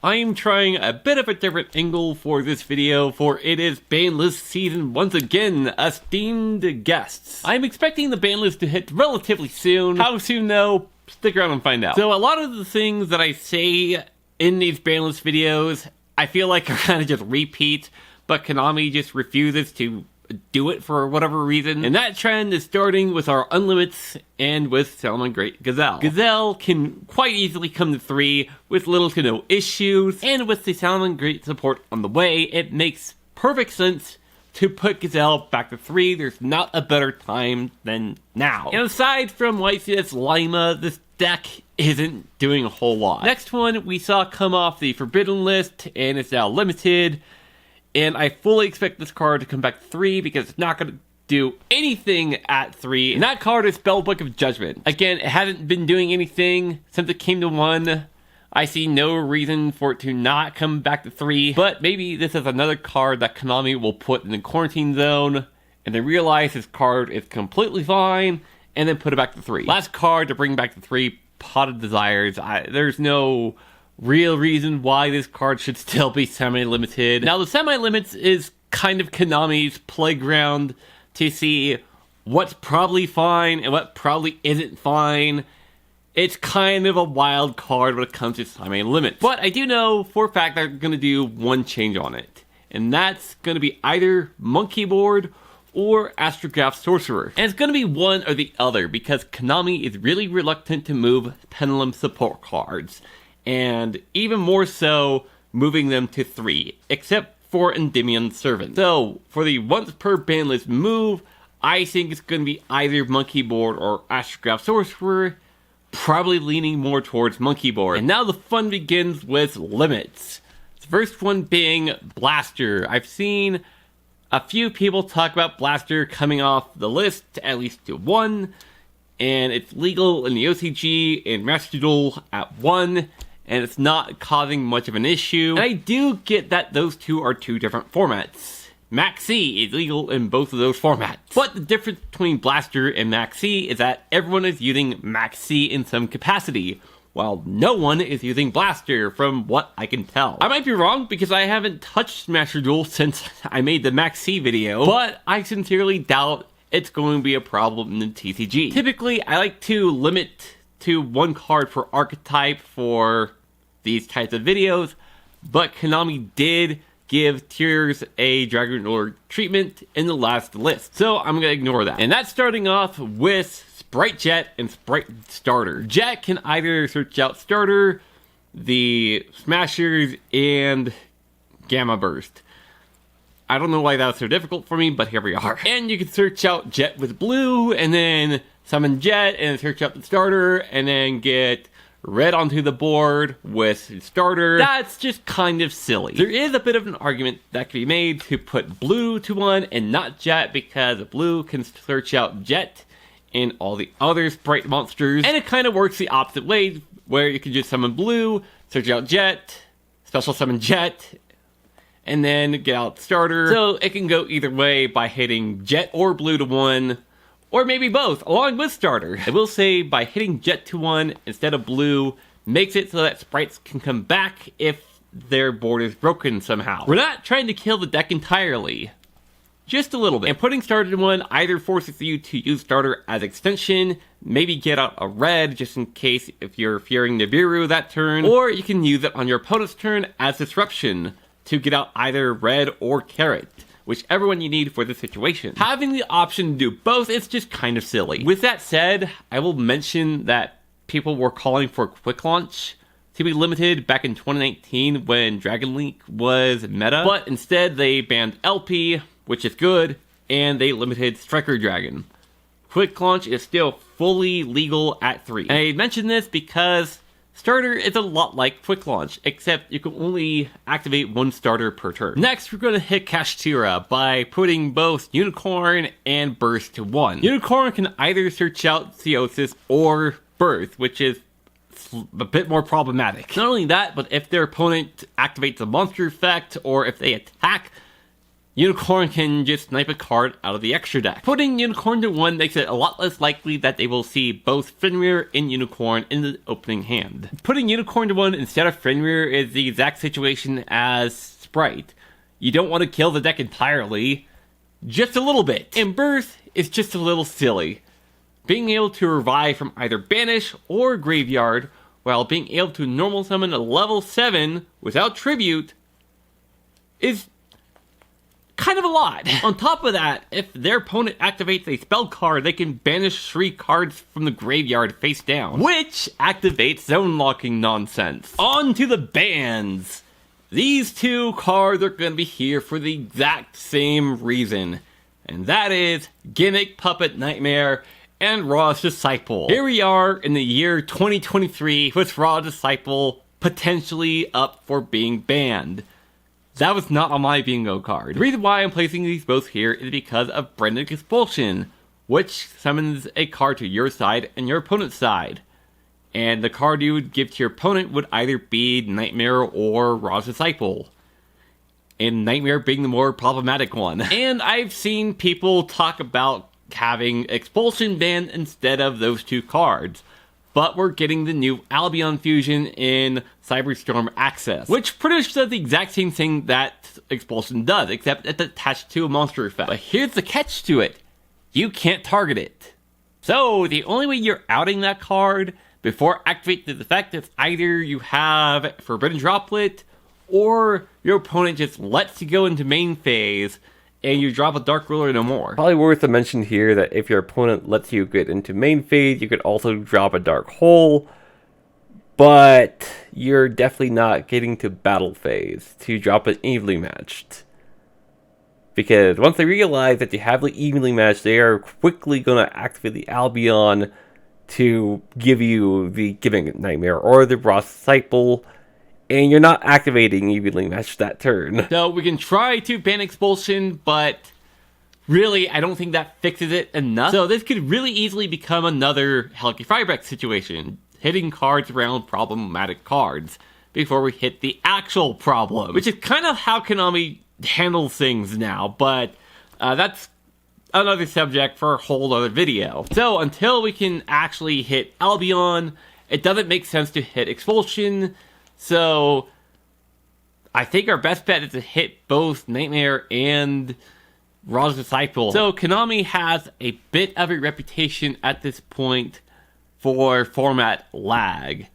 I'm trying a bit of a different angle for this video, for it is ban list season once again, esteemed guests. I'm expecting the ban list to hit relatively soon. How soon though? Stick around and find out. So a lot of the things that I say in these ban list videos, I feel like are kind of just repeats, but Konami just refuses to do it for whatever reason. And that trend is starting with our Unlimits and with Salmon Great Gazelle. Gazelle can quite easily come to 3 with little to no issues, and with the Salmon Great support on the way, it makes perfect sense to put Gazelle back to 3. There's not a better time than now. And aside from YCS Lima, this deck isn't doing a whole lot. Next one we saw come off the Forbidden list, and it's now limited. And I fully expect this card to come back to 3 because it's not going to do anything at 3. And that card is Spellbook of Judgment. Again, it hasn't been doing anything since it came to 1. I see no reason for it to not come back to 3. But maybe this is another card that Konami will put in the quarantine zone, and then realize this card is completely fine, and then put it back to 3. Last card to bring back to 3, Pot of Desires. There's no real reason why this card should still be semi-limited. Now, the semi-limits is kind of Konami's playground to see what's probably fine and what probably isn't fine. It's kind of a wild card when it comes to semi-limits. But I do know for a fact they're going to do one change on it, and that's going to be either Monkey Board or Astrograph Sorcerer. And it's going to be one or the other because Konami is really reluctant to move Pendulum support cards, and even more so, moving them to 3, except for Endymion Servant. So, for the once per ban list move, I think it's going to be either Monkey Board or Astrograph Sorcerer, probably leaning more towards Monkey Board. And now the fun begins with limits. The first one being Blaster. I've seen a few people talk about Blaster coming off the list, at least to 1, and it's legal in the OCG and Master Duel at 1, and it's not causing much of an issue. And I do get that those two are two different formats. Max C is legal in both of those formats. But the difference between Blaster and Max C is that everyone is using Max C in some capacity, while no one is using Blaster from what I can tell. I might be wrong because I haven't touched Master Duel since I made the Max C video, but I sincerely doubt it's going to be a problem in the TCG. Typically, I like to limit to 1 card per archetype for these types of videos, but Konami did give tiers a Dragon Lord treatment in the last list, so I'm gonna ignore that. And that's starting off with Sprite Jet and Sprite Starter. Jet can either search out Starter, the Smashers, and Gamma Burst. I don't know why that was so difficult for me, but here we are. And you can search out Jet with blue, and then summon Jet, and search out the Starter, and then get red onto the board with Starter. That's just kind of silly. There is a bit of an argument that can be made to put blue to 1 and not Jet, because blue can search out Jet and all the other Sprite monsters, and it kind of works the opposite way, where you can just summon blue, search out Jet, special summon Jet, and then get out Starter. So it can go either way by hitting Jet or blue to 1, or maybe both, along with Starter. I will say, by hitting Jet to 1 instead of blue, makes it so that sprites can come back if their board is broken somehow. We're not trying to kill the deck entirely, just a little bit. And putting Starter to 1 either forces you to use Starter as extension, maybe get out a red just in case if you're fearing Nibiru that turn, or you can use it on your opponent's turn as disruption to get out either red or carrot, whichever one you need for the situation. Having the option to do both is just kind of silly. With that said, I will mention that people were calling for Quick Launch to be limited back in 2019 when Dragon Link was meta, but instead they banned LP, which is good, and they limited Striker Dragon. Quick Launch is still fully legal at 3. And I mention this because Starter is a lot like Quick Launch, except you can only activate 1 starter per turn. Next, we're going to hit Kashtira by putting both Unicorn and Burst to 1. Unicorn can either search out Theosis or Birth, which is a bit more problematic. Not only that, but if their opponent activates a monster effect, or if they attack, Unicorn can just snipe a card out of the extra deck. Putting Unicorn to 1 makes it a lot less likely that they will see both Fenrir and Unicorn in the opening hand. Putting Unicorn to 1 instead of Fenrir is the exact situation as Sprite. You don't want to kill the deck entirely, just a little bit. And Birth is just a little silly. Being able to revive from either Banish or Graveyard, while being able to normal summon a level 7 without Tribute, is kind of a lot. On top of that, if their opponent activates a spell card, they can banish 3 cards from the graveyard face down, which activates zone locking nonsense. On to the bans. These 2 cards are going to be here for the exact same reason, and that is Gimmick Puppet Nightmare and Ra's Disciple. Here we are in the year 2023 with Ra's Disciple potentially up for being banned. That was not on my bingo card. The reason why I'm placing these both here is because of Branded Expulsion, which summons a card to your side and your opponent's side. And the card you would give to your opponent would either be Nightmare or Ra's Disciple. And Nightmare being the more problematic one. And I've seen people talk about having Expulsion banned instead of those 2 cards. But we're getting the new Albion fusion in Cyberstorm Access, which pretty much does the exact same thing that Expulsion does, except it's attached to a monster effect. But here's the catch to it. You can't target it. So the only way you're outing that card before activating the effect is either you have Forbidden Droplet, or your opponent just lets you go into main phase, and you drop a Dark Ruler no more. Probably worth to mention here that if your opponent lets you get into main phase, you could also drop a Dark Hole, but you're definitely not getting to battle phase to drop it evenly matched. Because once they realize that you have it evenly matched, they are quickly going to activate the Albion to give you the Giving Nightmare or the Ra's Disciple, and you're not activating evenly matched that turn. So we can try to ban Expulsion, but really I don't think that fixes it enough. So this could really easily become another Helgi Firebreak situation, hitting cards around problematic cards before we hit the actual problem, which is kind of how Konami handles things now, but that's another subject for a whole other video. So until we can actually hit Albion, it doesn't make sense to hit Expulsion. So I think our best bet is to hit both Nightmare and Ra's Disciple. So Konami has a bit of a reputation at this point for format lag,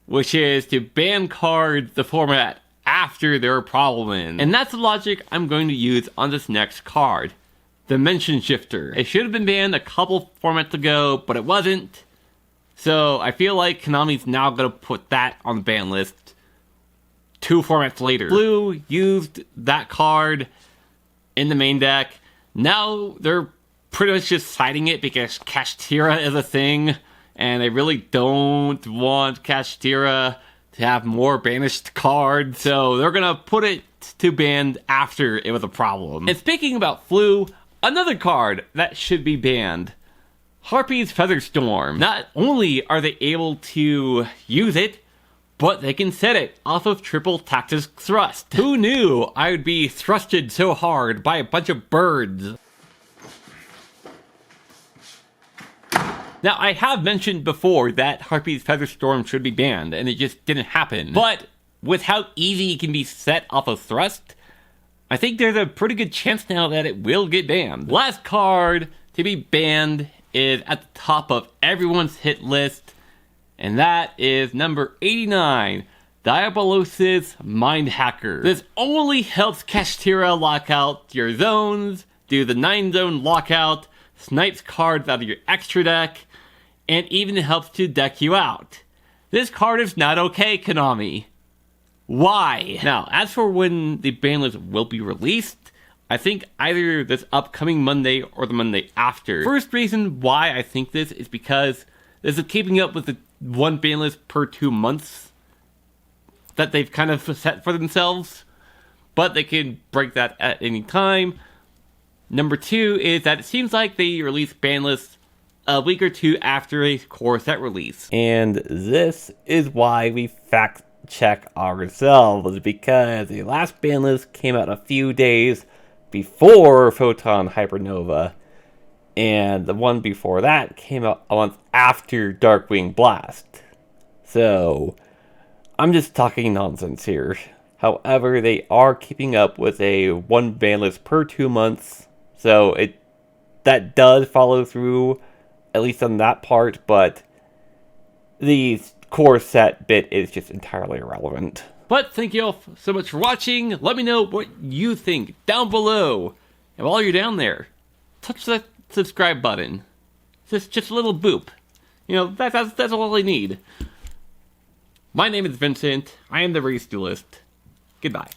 which is to ban cards the format after they're a problem in. And that's the logic I'm going to use on this next card, Dimension Shifter. It should have been banned a couple formats ago, but it wasn't. So I feel like Konami's now going to put that on the ban list 2 formats later. Blue used that card in the main deck. Now they're pretty much just citing it because Kashtira is a thing, and they really don't want Kashtira to have more banished cards, so they're gonna put it to banned after it was a problem. And speaking about Flu, another card that should be banned, Harpy's Featherstorm. Not only are they able to use it, but they can set it off of triple Tactus Thrust. Who knew I would be thrusted so hard by a bunch of birds? Now, I have mentioned before that Harpy's Featherstorm should be banned, and it just didn't happen. But with how easy it can be set off of Thrust, I think there's a pretty good chance now that it will get banned. Last card to be banned is at the top of everyone's hit list, and that is number 89, Diabolosis Mind Hacker. This only helps Kashtira lock out your zones, do the 9-zone lockout, snipes cards out of your extra deck, and even helps to deck you out. This card is not okay, Konami. Why? Now, as for when the ban list will be released, I think either this upcoming Monday or the Monday after. First reason why I think this is because this is keeping up with the one ban list per 2 months that they've kind of set for themselves, but they can break that at any time. Number 2 is that it seems like they release ban lists a week or 2 after a core set release. And this is why we fact check ourselves, because the last ban list came out a few days before Photon Hypernova, and the one before that came out a month after Darkwing Blast. So, I'm just talking nonsense here. However, they are keeping up with a one ban list per 2 months, so that does follow through, at least on that part, but the core set bit is just entirely irrelevant. But thank you all so much for watching. Let me know what you think down below. And while you're down there, touch that subscribe button. Just a little boop. You know, that's all I need. My name is Vincent. I am the Race Duelist. Goodbye.